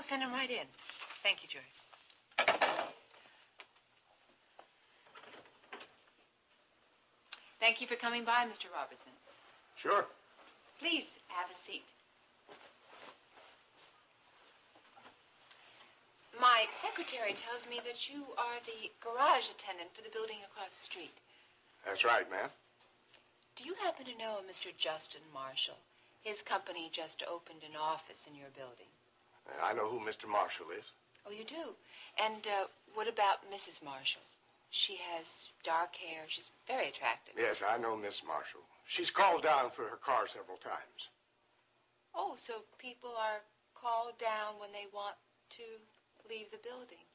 send him right in. Thank you, Joyce. Thank you for coming by, Mr. Robertson. Sure. Please, have a seat. My secretary tells me that you are the garage attendant for the building across the street. That's right, ma'am. Do you happen to know a Mr. Justin Marshall? His company just opened an office in your building. I know who Mr. Marshall is. Oh, you do? And what about Mrs. Marshall? She has dark hair. She's very attractive. Yes, I know Miss Marshall. She's called down for her car several times. Oh, so people are called down when they want to leave the building.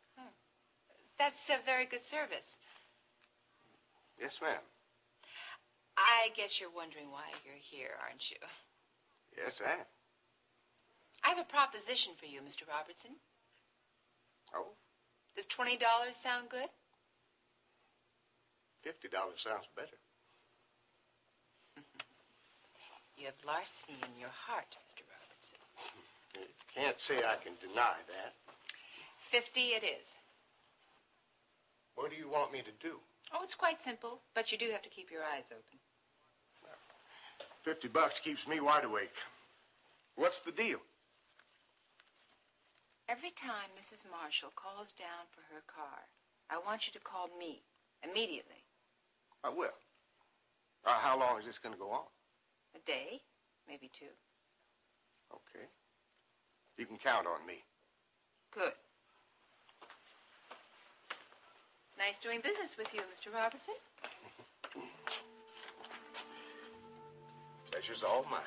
That's a very good service. Yes, ma'am. I guess you're wondering why you're here, aren't you? Yes, I am. I have a proposition for you, Mr. Robertson. Oh? Does $20 sound good? $50 sounds better. You have larceny in your heart, Mr. Robertson. You can't say I can deny that. 50 it is. What do you want me to do? Oh, it's quite simple, but you do have to keep your eyes open. $50 keeps me wide awake. What's the deal? Every time Mrs. Marshall calls down for her car, I want you to call me immediately. I will. How long is this going to go on? A day, maybe 2. Okay. You can count on me. Good. It's nice doing business with you, Mr. Robertson. Pleasure's all mine.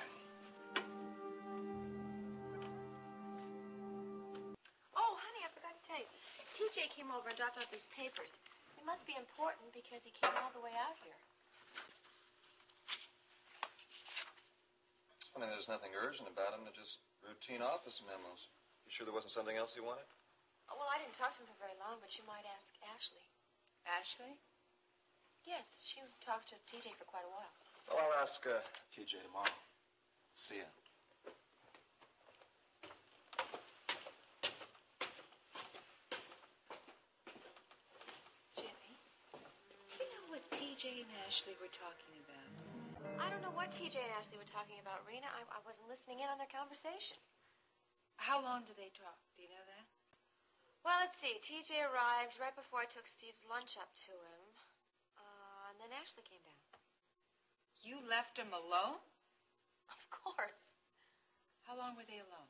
Oh, honey, I forgot to tell you. TJ came over and dropped off these papers. It must be important because he came all the way out here. It's funny there's nothing urgent about him. They're just routine office memos. You sure there wasn't something else he wanted? Oh, well, I didn't talk to him for very long, but you might ask Ashley. Ashley? Yes, she talked to TJ for quite a while. Well, I'll ask TJ tomorrow. See ya. Jenny, do you know what TJ and Ashley were talking about? I don't know what TJ and Ashley were talking about, Rena. I wasn't listening in on their conversation. How long did they talk? Do you know that? Well, let's see. TJ arrived right before I took Steve's lunch up to him. And then Ashley came down. You left him alone? Of course. How long were they alone?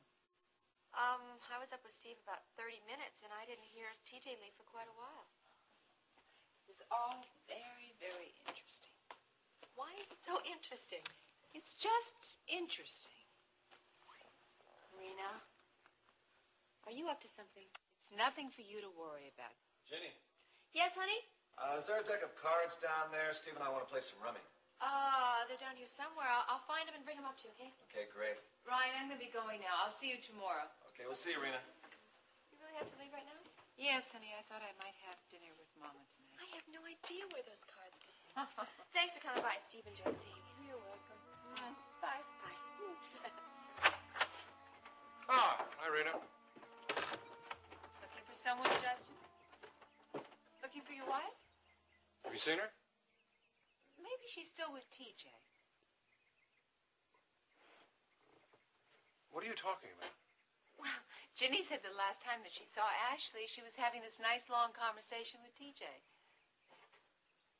I was up with Steve about 30 minutes, and I didn't hear TJ leave for quite a while. It's all very, very interesting. Why is it so interesting? It's just interesting. Rena, are you up to something? It's nothing for you to worry about. Jenny. Yes, honey? Is there a deck of cards down there? Steve and I want to play some rummy. They're down here somewhere. I'll find them and bring them up to you, okay? Okay, great. Ryan, I'm going to be going now. I'll see you tomorrow. Okay, we'll see you, Rena. You really have to leave right now? Yes, honey. I thought I might have dinner with Mama tonight. I have no idea where those cards come from. Thanks for coming by, Steve. Enjoyed seeing you. You're welcome. Bye. Bye. Hi, Rena. Looking for someone, Justin? Looking for your wife? Have you seen her? Maybe she's still with TJ. What are you talking about? Well, Ginny said the last time that she saw Ashley, she was having this nice long conversation with TJ.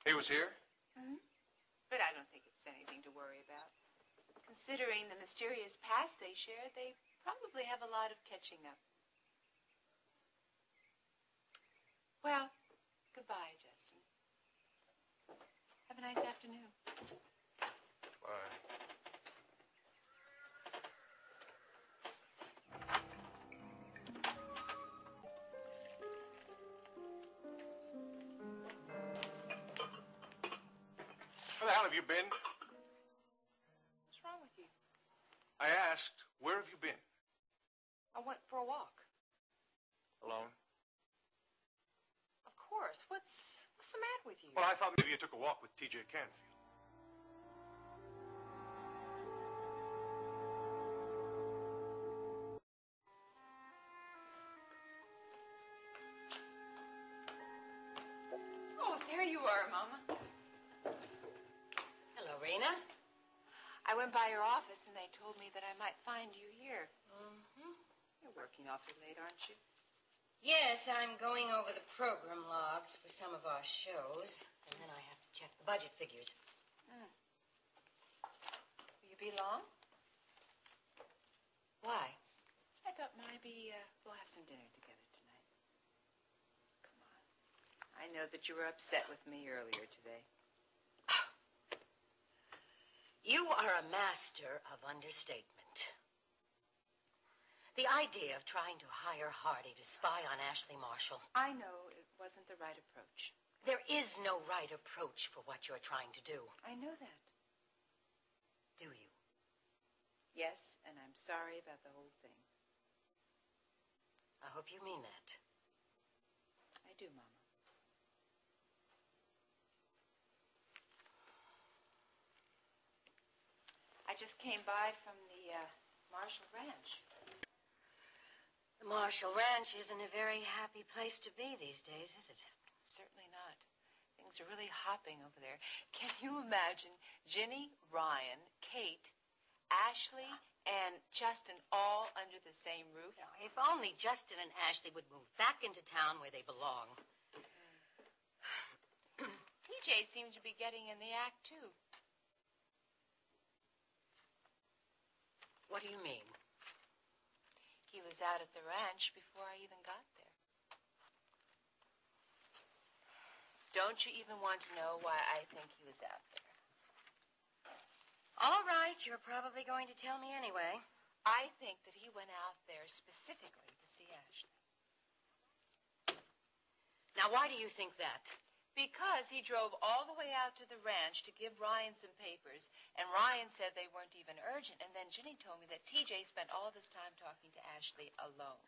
He was here? Mm-hmm. But I don't think it's anything to worry about. Considering the mysterious past they share, they probably have a lot of catching up. Well, goodbye, Justin. Have a nice afternoon. Bye. Where the hell have you been? What's wrong with you? I asked, where have you been? I went for a walk. Alone? Of course. What's the matter with you? Well, I thought maybe you took a walk with TJ Canfield. Laura, Mama. Hello, Rena. I went by your office and they told me that I might find you here. Mm-hmm. You're working awfully late, aren't you? Yes, I'm going over the program logs for some of our shows, and then I have to check the budget figures. Will you be long? Why? I thought maybe we'll have some dinner together tonight. Come on. I know that you were upset with me earlier today. You are a master of understatement. The idea of trying to hire Hardy to spy on Ashley Marshall. I know it wasn't the right approach. There is no right approach for what you're trying to do. I know that. Do you? Yes, and I'm sorry about the whole thing. I hope you mean that. I do, Mama. I just came by from the Marshall Ranch. The Marshall Ranch isn't a very happy place to be these days, is it? Certainly not. Things are really hopping over there. Can you imagine Ginny, Ryan, Kate, Ashley, and Justin all under the same roof? Now, if only Justin and Ashley would move back into town where they belong. TJ seems to be getting in the act, too. What do you mean? He was out at the ranch before I even got there. Don't you even want to know why I think he was out there? All right, you're probably going to tell me anyway. I think that he went out there specifically to see Ashley. Now, why do you think that? Because he drove all the way out to the ranch to give Ryan some papers, and Ryan said they weren't even urgent, and then Ginny told me that TJ spent all this time talking to Ashley alone.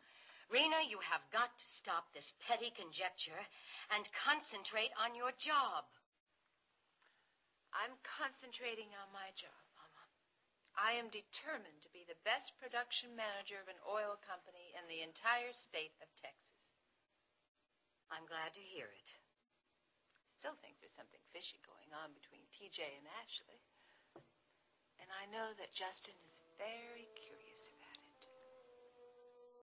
Rena, you have got to stop this petty conjecture and concentrate on your job. I'm concentrating on my job, Mama. I am determined to be the best production manager of an oil company in the entire state of Texas. I'm glad to hear it. Still think there's something fishy going on between TJ and Ashley. And I know that Justin is very curious about